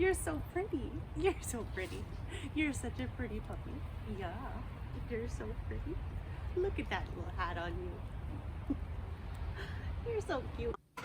You're so pretty. You're so pretty. You're such a pretty puppy. Yeah, you're so pretty. Look at that little hat on you. You're so cute. I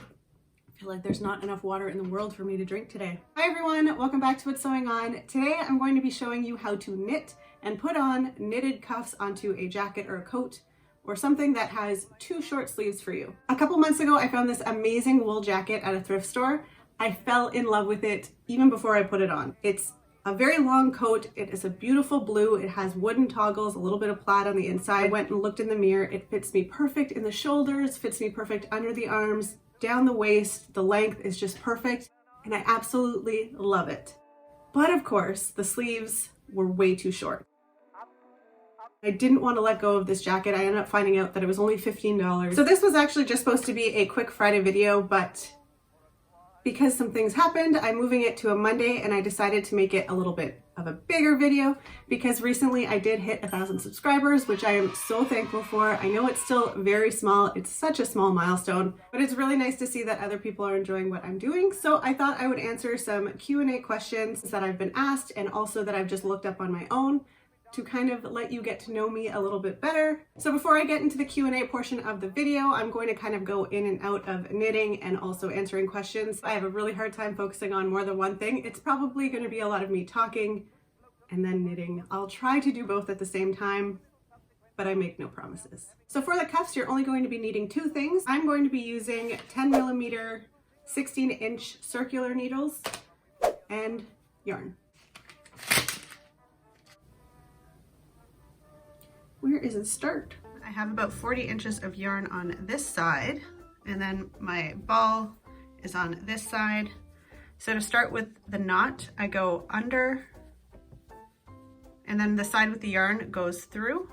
feel like there's not enough water in the world for me to drink today. Hi everyone, welcome back to What's Sewing On. Today I'm going to be showing you how to knit and put on knitted cuffs onto a jacket or a coat or something that has two short sleeves for you. A couple months ago I found this amazing wool jacket at a thrift store. I fell in love with it even before I put it on. It's a very long coat. It is a beautiful blue. It has wooden toggles, a little bit of plaid on the inside. I went and looked in the mirror. It fits me perfect in the shoulders, fits me perfect under the arms, down the waist. The length is just perfect and I absolutely love it. But of course, the sleeves were way too short. I didn't want to let go of this jacket. I ended up finding out that it was only $15. So this was actually just supposed to be a quick Friday video, but because some things happened, I'm moving it to a Monday and I decided to make it a little bit of a bigger video because recently I did hit 1,000 subscribers, which I am so thankful for. I know it's still very small. It's such a small milestone, but it's really nice to see that other people are enjoying what I'm doing. So I thought I would answer some Q&A questions that I've been asked and also that I've just looked up on my own to kind of let you get to know me a little bit better. So before I get into the Q&A portion of the video, I'm going to kind of go in and out of knitting and also answering questions. I have a really hard time focusing on more than one thing. It's probably going to be a lot of me talking and then knitting. I'll try to do both at the same time, but I make no promises. So for the cuffs, you're only going to be needing two things. I'm going to be using 10mm 16-inch circular needles and yarn. Where is the start? I have about 40 inches of yarn on this side, and then my ball is on this side. So to start with the knot, I go under, and then the side with the yarn goes through.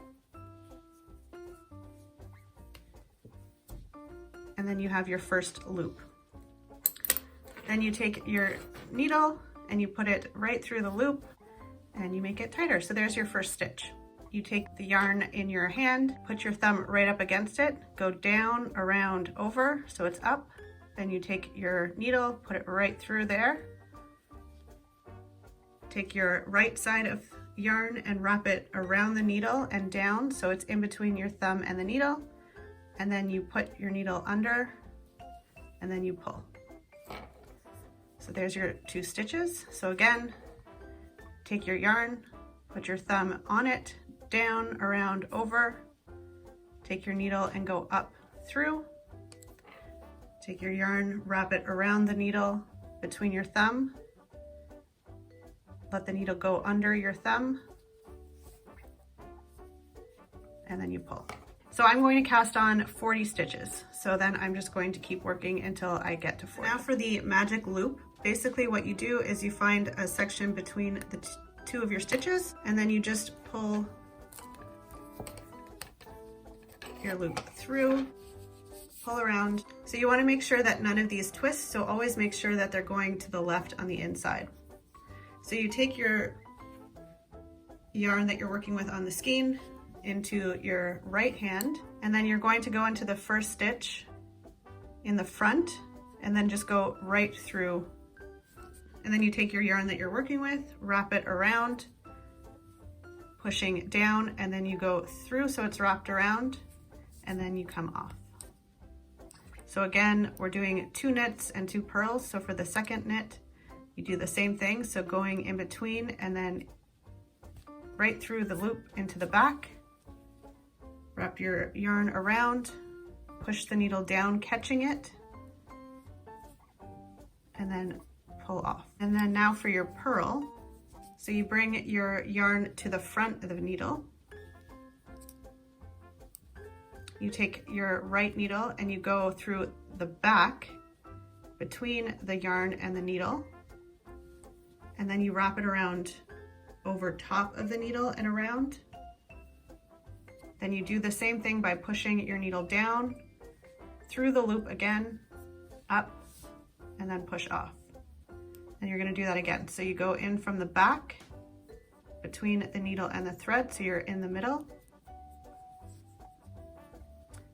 And then you have your first loop. Then you take your needle and you put it right through the loop and you make it tighter. So there's your first stitch. You take the yarn in your hand, put your thumb right up against it, go down, around, over, so it's up. Then you take your needle, put it right through there. Take your right side of yarn and wrap it around the needle and down, so it's in between your thumb and the needle. And then you put your needle under, and then you pull. So there's your two stitches. So again, take your yarn, put your thumb on it, down, around, over, take your needle and go up through, take your yarn, wrap it around the needle between your thumb, let the needle go under your thumb, and then you pull. So I'm going to cast on 40 stitches. So then I'm just going to keep working until I get to 40. Now for the magic loop, basically what you do is you find a section between the two of your stitches, and then you just pull your loop through, pull around. So you want to make sure that none of these twist, so always make sure that they're going to the left on the inside. So you take your yarn that you're working with on the skein into your right hand, and then you're going to go into the first stitch in the front and then just go right through. And then you take your yarn that you're working with, wrap it around, pushing down, and then you go through so it's wrapped around, and then you come off. So again, we're doing 2 knits and 2 purls. So for the second knit, you do the same thing. So going in between and then right through the loop into the back, wrap your yarn around, push the needle down, catching it, and then pull off. And then now for your purl. So you bring your yarn to the front of the needle. You take your right needle and you go through the back between the yarn and the needle. And then you wrap it around over top of the needle and around. Then you do the same thing by pushing your needle down, through the loop again, up, and then push off. And you're going to do that again. So you go in from the back between the needle and the thread, so you're in the middle.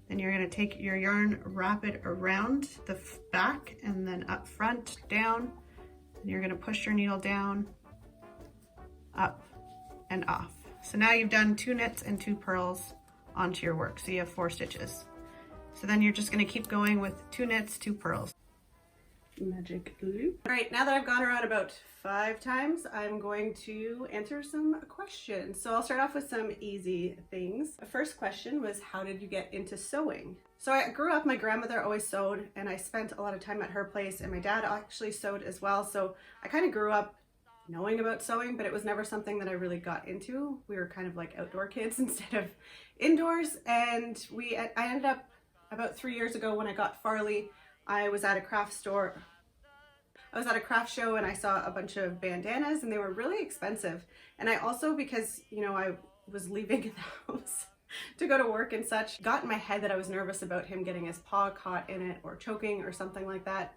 Then you're going to take your yarn, wrap it around the back and then up front, down, And you're gonna push your needle down, up, and off. So now you've done 2 knits and 2 purls onto your work. So you have 4 stitches. So then you're just gonna keep going with 2 knits, 2 purls. Magic loop. All right, now that I've gone around about 5 times, I'm going to answer some questions. So I'll start off with some easy things. The first question was, how did you get into sewing? So I grew up, my grandmother always sewed, and I spent a lot of time at her place, and my dad actually sewed as well. So I kind of grew up knowing about sewing, but it was never something that I really got into. We were kind of like outdoor kids instead of indoors. And I ended up about 3 years ago when I got Farley, I was at a craft store. I was at a craft show and I saw a bunch of bandanas and they were really expensive. And I also, because, you know, I was leaving the house to go to work and such, got in my head that I was nervous about him getting his paw caught in it or choking or something like that.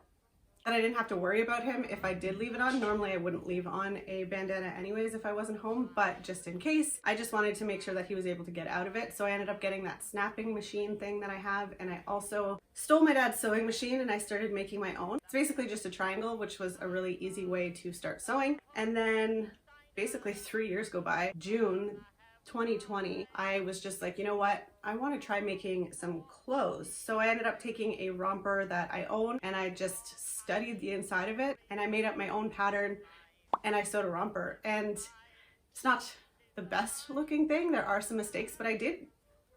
And I didn't have to worry about him if I did leave it on. Normally I wouldn't leave on a bandana anyways if I wasn't home, but just in case, I just wanted to make sure that he was able to get out of it. So I ended up getting that snapping machine thing that I have, and I also stole my dad's sewing machine and I started making my own. It's basically just a triangle, which was a really easy way to start sewing. And then basically 3 years go by, June 2020, I was just like, you know what? I want to try making some clothes. So I ended up taking a romper that I own and I just studied the inside of it and I made up my own pattern and I sewed a romper. And it's not the best looking thing. There are some mistakes, but I did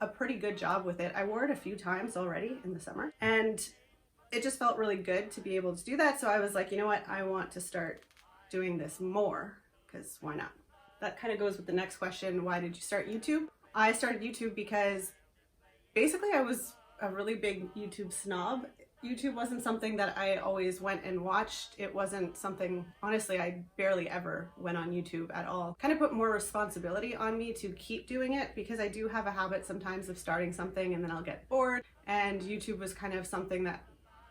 a pretty good job with it. I wore it a few times already in the summer and it just felt really good to be able to do that. So I was like, you know what? I want to start doing this more, because why not? That kind of goes with the next question. Why did you start YouTube? I started YouTube because basically I was a really big YouTube snob. YouTube wasn't something that I always went and watched. It wasn't something, honestly, I barely ever went on YouTube at all. Kind of put more responsibility on me to keep doing it because I do have a habit sometimes of starting something and then I'll get bored. And YouTube was kind of something that,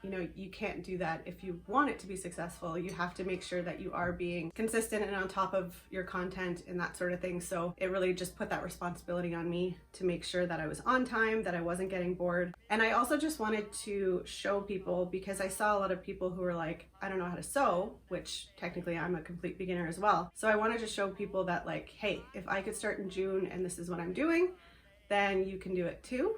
you know, you can't do that if you want it to be successful. You have to make sure that you are being consistent and on top of your content and that sort of thing. So it really just put that responsibility on me to make sure that I was on time, that I wasn't getting bored. And I also just wanted to show people, because I saw a lot of people who were like, I don't know how to sew, which technically I'm a complete beginner as well. So I wanted to show people that, like, hey, if I could start in June and this is what I'm doing, then you can do it too.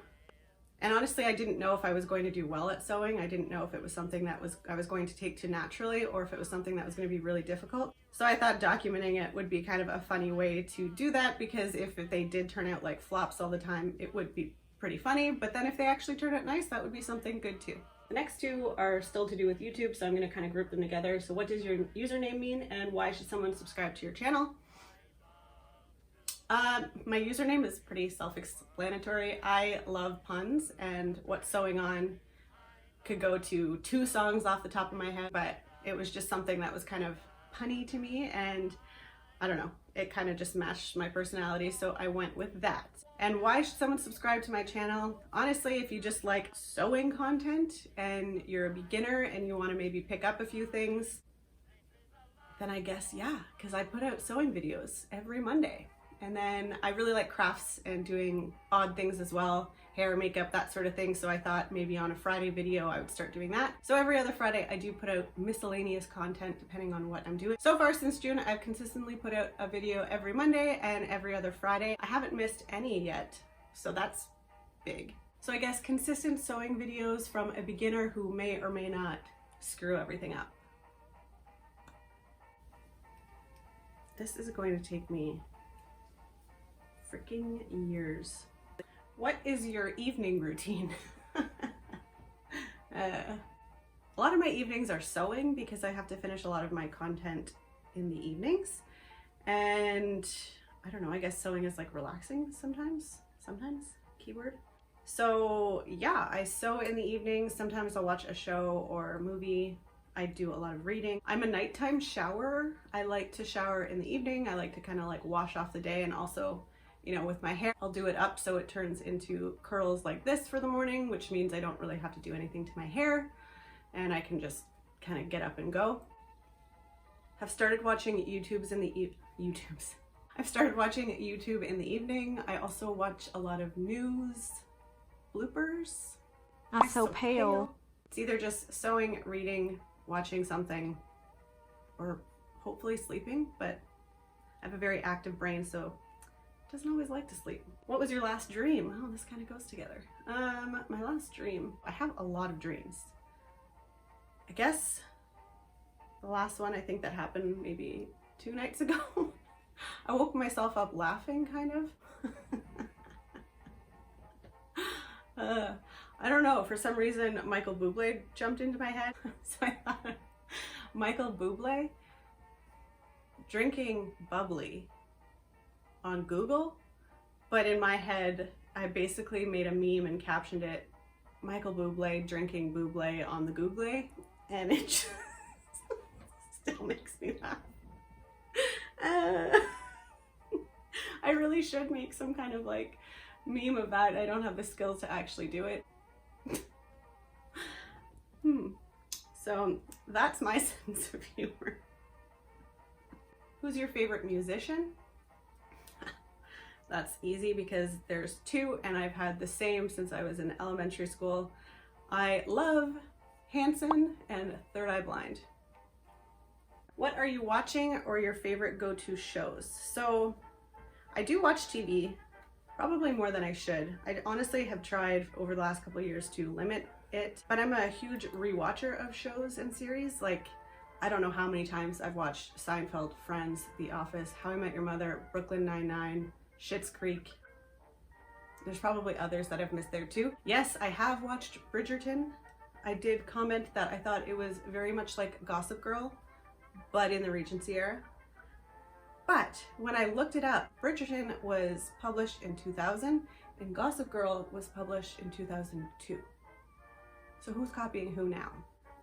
And honestly, I didn't know if I was going to do well at sewing. I didn't know if it was something that I was going to take to naturally or if it was something that was going to be really difficult. So I thought documenting it would be kind of a funny way to do that, because if they did turn out like flops all the time, it would be pretty funny. But then if they actually turn out nice, that would be something good too. The next two are still to do with YouTube, so I'm going to kind of group them together. So what does your username mean and why should someone subscribe to your channel? My username is pretty self-explanatory. I love puns, and What's Sewing On could go to 2 songs off the top of my head, but it was just something that was kind of punny to me, and I don't know, it kind of just matched my personality, so I went with that. And why should someone subscribe to my channel? Honestly, if you just like sewing content and you're a beginner and you want to maybe pick up a few things, then I guess yeah, because I put out sewing videos every Monday. And then I really like crafts and doing odd things as well, hair, makeup, that sort of thing. So I thought maybe on a Friday video I would start doing that. So every other Friday I do put out miscellaneous content depending on what I'm doing. So far since June, I've consistently put out a video every Monday and every other Friday. I haven't missed any yet, so that's big. So I guess consistent sewing videos from a beginner who may or may not screw everything up. This is going to take me freaking years. What is your evening routine? A lot of my evenings are sewing because I have to finish a lot of my content in the evenings. And I don't know, I guess sewing is like relaxing sometimes, keyword. So yeah, I sew in the evenings. Sometimes I'll watch a show or a movie. I do a lot of reading. I'm a nighttime showerer. I like to shower in the evening. I like to kind of like wash off the day, and also, you know, with my hair, I'll do it up so it turns into curls like this for the morning, which means I don't really have to do anything to my hair and I can just kind of get up and go. I've started watching I've started watching YouTube in the evening. I also watch a lot of news, bloopers. Not so pale. It's either just sewing, reading, watching something, or hopefully sleeping, but I have a very active brain, so it doesn't always like to sleep. What was your last dream? Oh, this kind of goes together. My last dream, I have a lot of dreams. I guess the last one, I think that happened maybe 2 nights ago. I woke myself up laughing, kind of. I don't know, for some reason Michael Bublé jumped into my head. So I thought of Michael Bublé drinking bubbly on Google, but in my head I basically made a meme and captioned it Michael Bublé drinking bublé on the Google, and it just still makes me laugh. I really should make some kind of like meme of that. I don't have the skills to actually do it. So that's my sense of humor. Who's your favorite musician? That's easy because there's 2 and I've had the same since I was in elementary school. I love Hanson and Third Eye Blind. What are you watching or your favorite go-to shows? So I do watch TV, probably more than I should. I honestly have tried over the last couple of years to limit it, but I'm a huge rewatcher of shows and series. Like, I don't know how many times I've watched Seinfeld, Friends, The Office, How I Met Your Mother, Brooklyn Nine-Nine, Schitt's Creek. There's probably others that I've missed there too. Yes, I have watched Bridgerton. I did comment that I thought it was very much like Gossip Girl, but in the Regency era. But when I looked it up, Bridgerton was published in 2000 and Gossip Girl was published in 2002. So who's copying who now?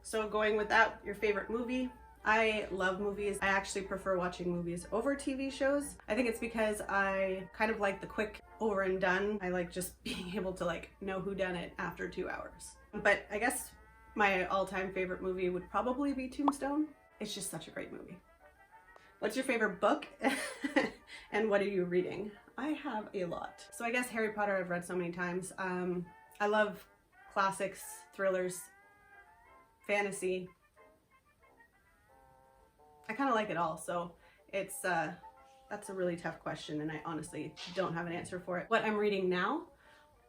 So going with that, your favorite movie? I love movies. I actually prefer watching movies over TV shows. I think it's because I kind of like the quick over and done. I like just being able to like know who done it after 2 hours. But I guess my all-time favorite movie would probably be Tombstone. It's just such a great movie. What's your favorite book and what are you reading? I have a lot. So I guess Harry Potter I've read so many times. I love classics, thrillers, fantasy. I kind of like it all, so it's that's a really tough question and I honestly don't have an answer for it. What I'm reading now,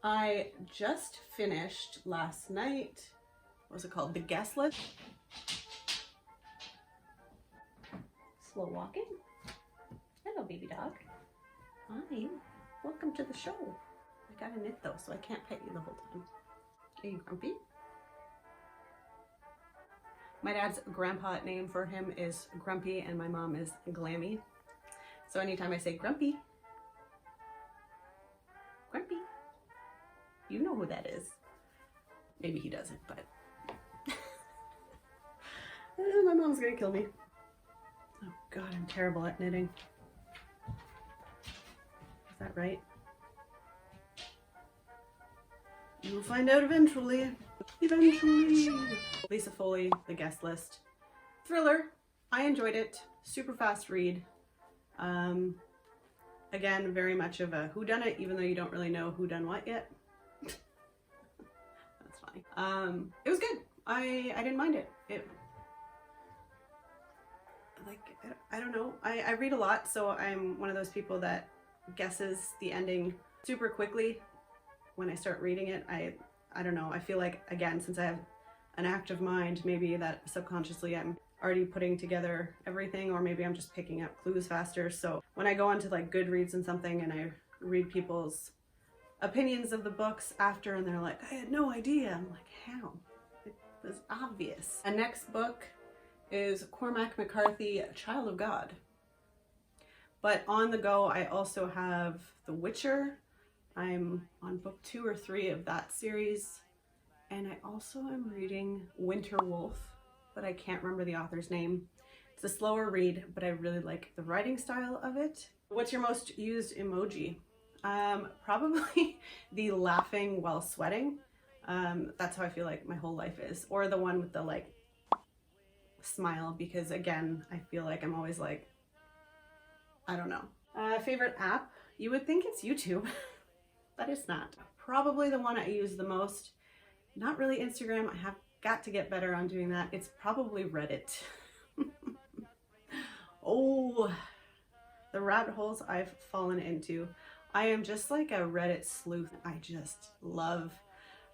I just finished last night, what was it called? The Guest List. Slow walking. Hello, baby dog. Hi. Welcome to the show. I got a knit though, so I can't pet you the whole time. Are you grumpy? My dad's grandpa name for him is Grumpy and my mom is Glammy. So anytime I say Grumpy, Grumpy, you know who that is. Maybe he doesn't, but my mom's gonna kill me. Oh God, I'm terrible at knitting. Is that right? You'll find out eventually. Eventually. Lisa Foley, The Guest List. Thriller. I enjoyed it. Super fast read. Again, very much of a whodunit, even though you don't really know who done what yet. That's funny. It was good. I didn't mind it. I don't know. I read a lot, so I'm one of those people that guesses the ending super quickly when I start reading it. I don't know. I feel like, again, since I have an active mind, maybe that subconsciously I'm already putting together everything, or maybe I'm just picking up clues faster. So when I go onto like Goodreads and something and I read people's opinions of the books after and they're like, I had no idea. I'm like, how? It was obvious. And next book is Cormac McCarthy, Child of God. But on the go, I also have The Witcher. I'm on book 2 or 3 of that series. And I also am reading Winter Wolf, but I can't remember the author's name. It's a slower read, but I really like the writing style of it. What's your most used emoji? Probably the laughing while sweating. That's how I feel like my whole life is. Or the one with the like smile, because again, I feel like I'm always like, I don't know. Favorite app? You would think it's YouTube, but it's not. Probably the one I use the most. Not really Instagram. I have got to get better on doing that. It's probably Reddit. Oh, the rabbit holes I've fallen into. I am just like a Reddit sleuth. I just love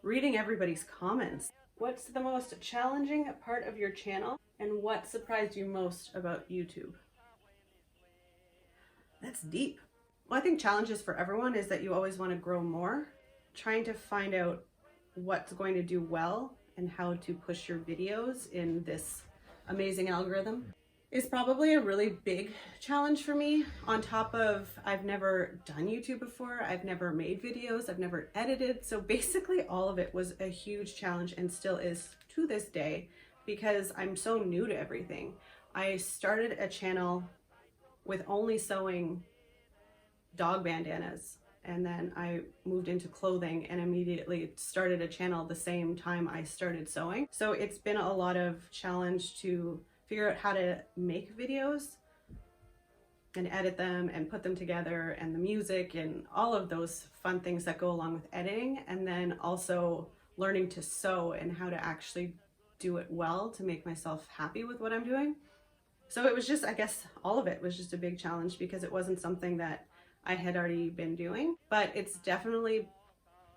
reading everybody's comments. What's the most challenging part of your channel, and what surprised you most about YouTube? That's deep. Well, I think challenges for everyone is that you always want to grow more, trying to find out what's going to do well and how to push your videos in this amazing algorithm is probably a really big challenge for me. On top of, I've never done YouTube before, I've never made videos, I've never edited. So basically all of it was a huge challenge and still is to this day because I'm so new to everything. I started a channel with only sewing dog bandanas, and then I moved into clothing and immediately started a channel the same time I started sewing. So it's been a lot of challenge to figure out how to make videos and edit them and put them together, and the music and all of those fun things that go along with editing, and then also learning to sew and how to actually do it well to make myself happy with what I'm doing. So it was just, I guess all of it was just a big challenge because it wasn't something that I had already been doing, but it's definitely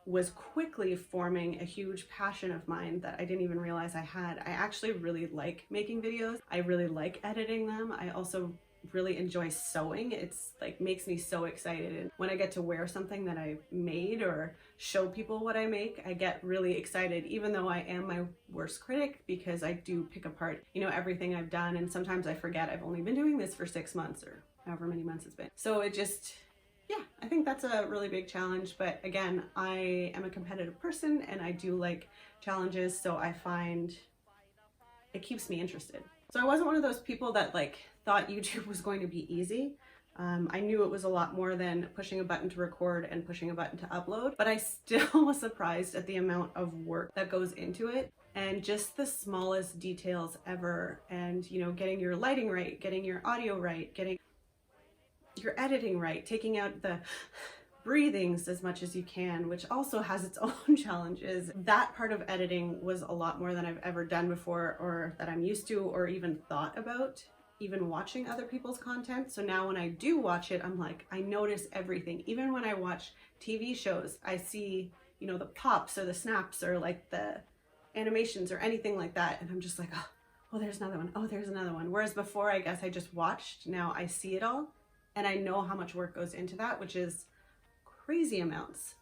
was quickly forming a huge passion of mine that I didn't even realize I had. I actually really like making videos. I really like editing them. I also really enjoy sewing. It's like makes me so excited. And when I get to wear something that I made or show people what I make, I get really excited, even though I am my worst critic because I do pick apart, you know, everything I've done. And sometimes I forget I've only been doing this for 6 months or however many months it's been. So it just, yeah, I think that's a really big challenge. But again, I am a competitive person and I do like challenges. So I find it keeps me interested. So I wasn't one of those people that like thought YouTube was going to be easy. I knew it was a lot more than pushing a button to record and pushing a button to upload, but I still was surprised at the amount of work that goes into it and just the smallest details ever. And, you know, getting your lighting right, getting your audio right, getting your editing right, taking out the breathings as much as you can, which also has its own challenges. That part of editing was a lot more than I've ever done before, or that I'm used to, or even thought about, even watching other people's content. So now when I do watch it, I'm like, I notice everything. Even when I watch TV shows, I see, you know, the pops or the snaps or like the animations or anything like that. And I'm just like, oh, there's another one. Oh, there's another one. Whereas before, I guess I just watched. Now I see it all. And I know how much work goes into that, which is crazy amounts.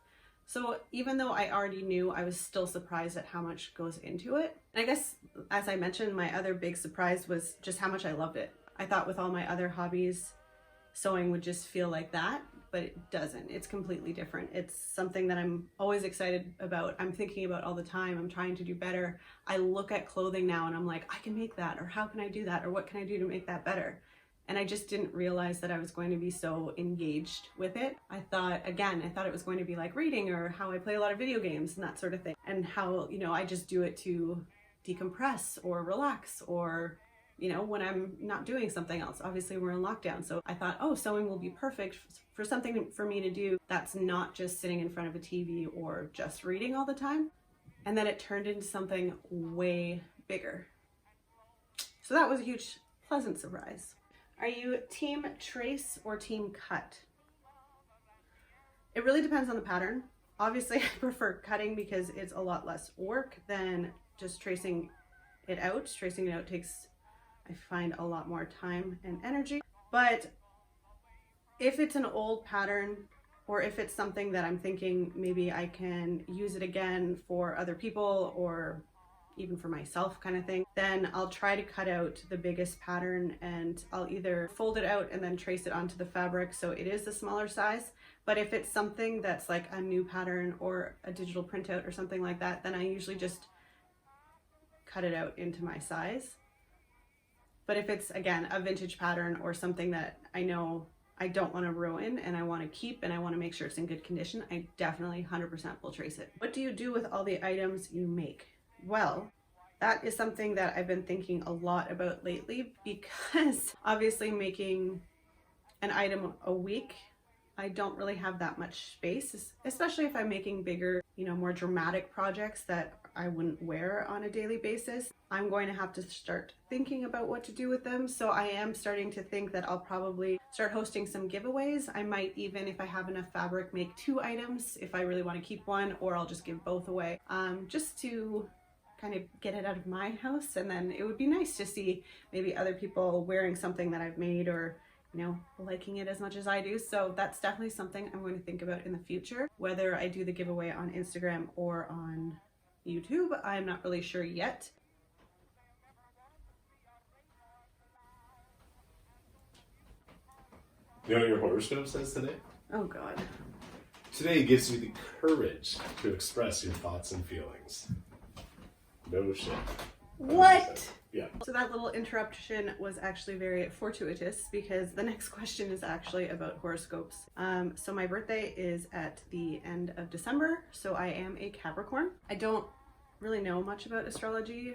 So even though I already knew, I was still surprised at how much goes into it. And I guess, as I mentioned, my other big surprise was just how much I loved it. I thought with all my other hobbies, sewing would just feel like that, but it doesn't. It's completely different. It's something that I'm always excited about. I'm thinking about all the time. I'm trying to do better. I look at clothing now and I'm like, I can make that, or how can I do that, or what can I do to make that better? And I just didn't realize that I was going to be so engaged with it. I thought it was going to be like reading or how I play a lot of video games and that sort of thing. And how, you know, I just do it to decompress or relax or, you know, when I'm not doing something else. Obviously we're in lockdown. So I thought, oh, sewing will be perfect for something for me to do that's not just sitting in front of a TV or just reading all the time. And then it turned into something way bigger. So that was a huge, pleasant surprise. Are you team trace or team cut? It really depends on the pattern. Obviously, I prefer cutting because it's a lot less work than just tracing it out. Tracing it out takes, I find, a lot more time and energy. But if it's an old pattern, or if it's something that I'm thinking maybe I can use it again for other people or even for myself kind of thing, then I'll try to cut out the biggest pattern and I'll either fold it out and then trace it onto the fabric so it is the smaller size. But if it's something that's like a new pattern or a digital printout or something like that, then I usually just cut it out into my size. But if it's, again, a vintage pattern or something that I know I don't want to ruin and I want to keep and I want to make sure it's in good condition, I definitely 100% will trace it. What do you do with all the items you make? Well, that is something that I've been thinking a lot about lately because obviously making an item a week, I don't really have that much space, especially if I'm making bigger, you know, more dramatic projects that I wouldn't wear on a daily basis. I'm going to have to start thinking about what to do with them. So I am starting to think that I'll probably start hosting some giveaways. I might even, if I have enough fabric, make 2 items if I really want to keep one, or I'll just give both away, just to kind of get it out of my house. And then it would be nice to see maybe other people wearing something that I've made, or you know, liking it as much as I do. So that's definitely something I'm going to think about in the future. Whether I do the giveaway on Instagram or on YouTube, I'm not really sure yet. You know what your horoscope says today? Oh God. Today gives you the courage to express your thoughts and feelings. No shit. 100%. What? Yeah. So that little interruption was actually very fortuitous, because the next question is actually about horoscopes. So my birthday is at the end of December, so I am a Capricorn. I don't really know much about astrology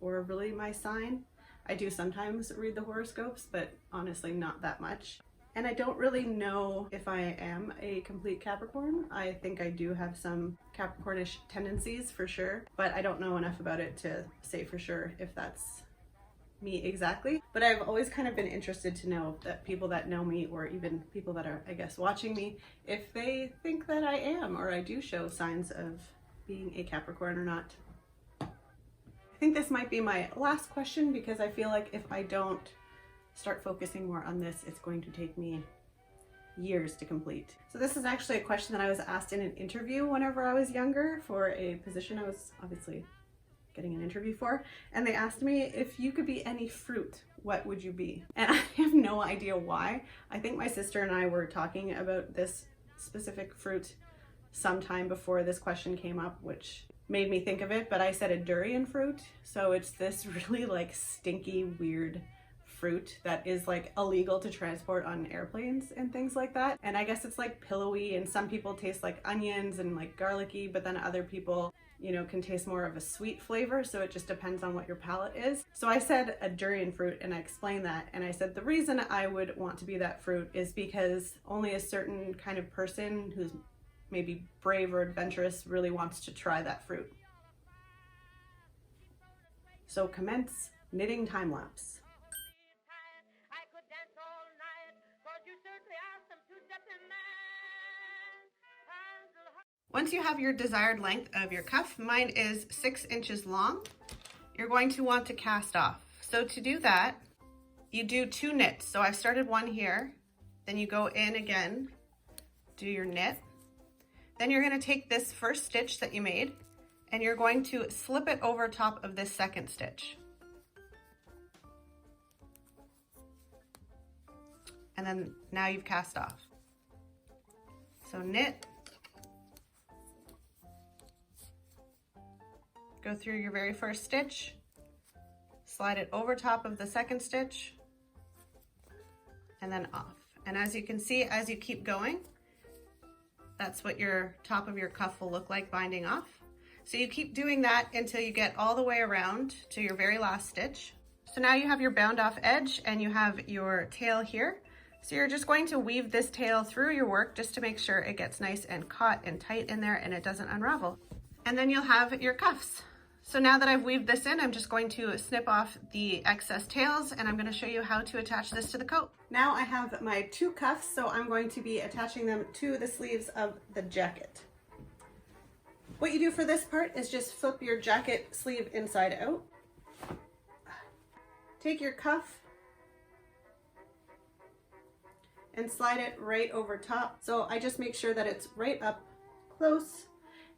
or really my sign. I do sometimes read the horoscopes, but honestly not that much. And I don't really know if I am a complete Capricorn. I think I do have some Capricornish tendencies for sure, but I don't know enough about it to say for sure if that's me exactly. But I've always kind of been interested to know that people that know me, or even people that are, I guess, watching me, if they think that I am, or I do show signs of being a Capricorn or not. I think this might be my last question, because I feel like if I don't start focusing more on this, it's going to take me years to complete. So this is actually a question that I was asked in an interview whenever I was younger for a position I was obviously getting an interview for. And they asked me, if you could be any fruit, what would you be? And I have no idea why. I think my sister and I were talking about this specific fruit sometime before this question came up, which made me think of it, but I said a durian fruit. So it's this really like stinky, weird fruit that is like illegal to transport on airplanes and things like that. And I guess it's like pillowy, and some people taste like onions and like garlicky, but then other people, you know, can taste more of a sweet flavor. So it just depends on what your palate is. So I said a durian fruit, and I explained that. And I said the reason I would want to be that fruit is because only a certain kind of person who's maybe brave or adventurous really wants to try that fruit. So commence knitting time lapse. Once you have your desired length of your cuff, mine is 6 inches long, you're going to want to cast off. So to do that, you do 2 knits. So I've started one here, then you go in again, do your knit. Then you're going to take this first stitch that you made, and you're going to slip it over top of this second stitch. And then now you've cast off. So knit, go through your very first stitch, slide it over top of the second stitch, and then off. And as you can see, as you keep going, that's what your top of your cuff will look like binding off. So you keep doing that until you get all the way around to your very last stitch. So now you have your bound off edge and you have your tail here. So you're just going to weave this tail through your work just to make sure it gets nice and caught and tight in there and it doesn't unravel. And then you'll have your cuffs. So now that I've weaved this in, I'm just going to snip off the excess tails, and I'm going to show you how to attach this to the coat. Now I have my 2 cuffs, so I'm going to be attaching them to the sleeves of the jacket. What you do for this part is just flip your jacket sleeve inside out. Take your cuff and slide it right over top. So I just make sure that it's right up close.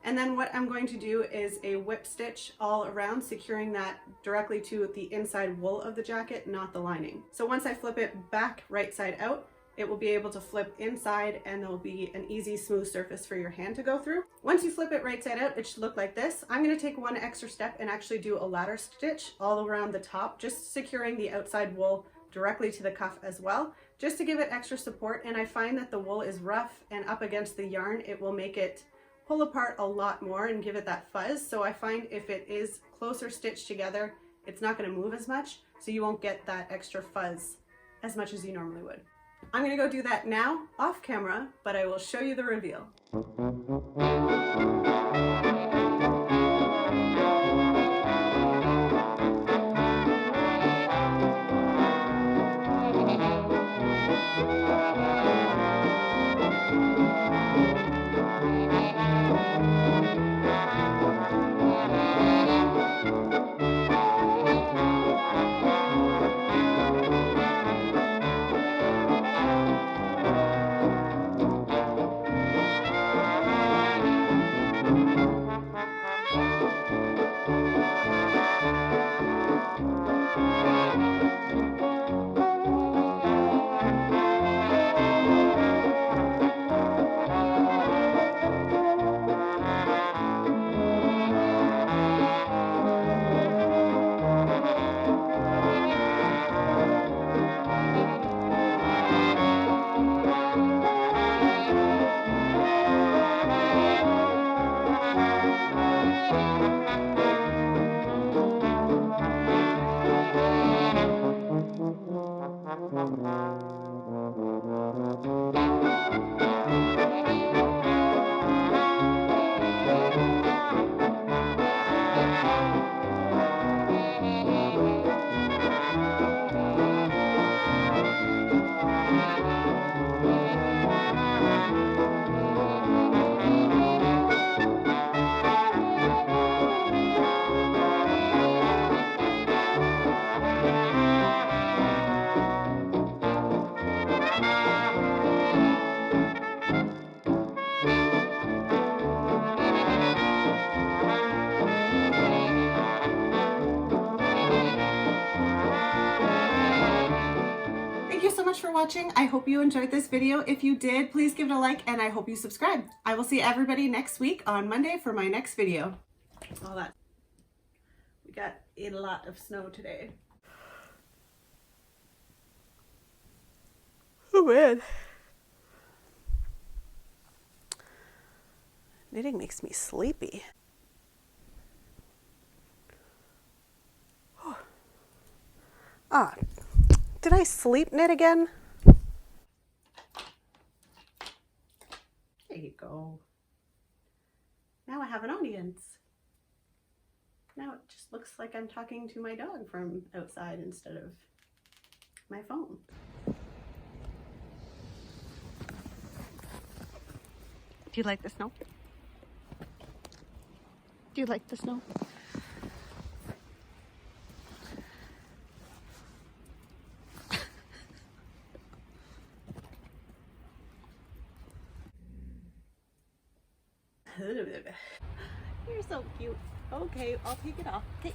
And then what I'm going to do is a whip stitch all around, securing that directly to the inside wool of the jacket, not the lining. So once I flip it back right side out, it will be able to flip inside, and there'll be an easy smooth surface for your hand to go through. Once you flip it right side out, it should look like this. I'm going to take one extra step and actually do a ladder stitch all around the top, just securing the outside wool directly to the cuff as well, just to give it extra support. And I find that the wool is rough, and up against the yarn, it will make it pull apart a lot more and give it that fuzz. So I find if it is closer stitched together, it's not going to move as much, so you won't get that extra fuzz as much as you normally would. I'm going to go do that now off camera, but I will show you the reveal. watching. I hope you enjoyed this video. If you did, please give it a like and I hope you subscribe. I will see everybody next week on Monday for my next video. All that. We got a lot of snow today. Oh man. Knitting makes me sleepy. Ah, did I sleep knit again? There you go. Now I have an audience. Now it just looks like I'm talking to my dog from outside instead of my phone. Do you like the snow? Do you like the snow? You're so cute. Okay, I'll take it off. Okay.